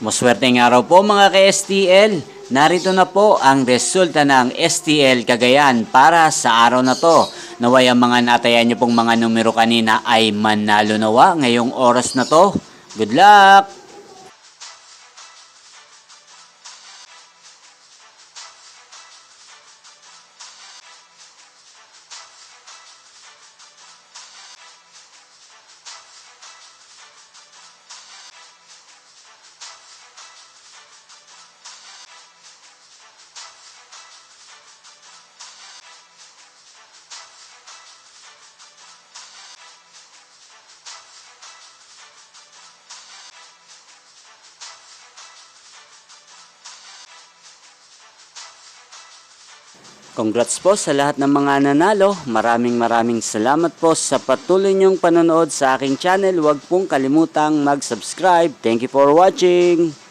Maswerteng araw po mga ka-STL. Narito na po ang resulta ng STL Cagayan para sa araw na to. Naway ang mga natayan niyo pong mga numero kanina ay manalo nawa ngayong oras na to. Good luck! Congrats po sa lahat ng mga nanalo. Maraming salamat po sa patuloy niyong panonood sa aking channel. Huwag pong kalimutang mag-subscribe. Thank you for watching.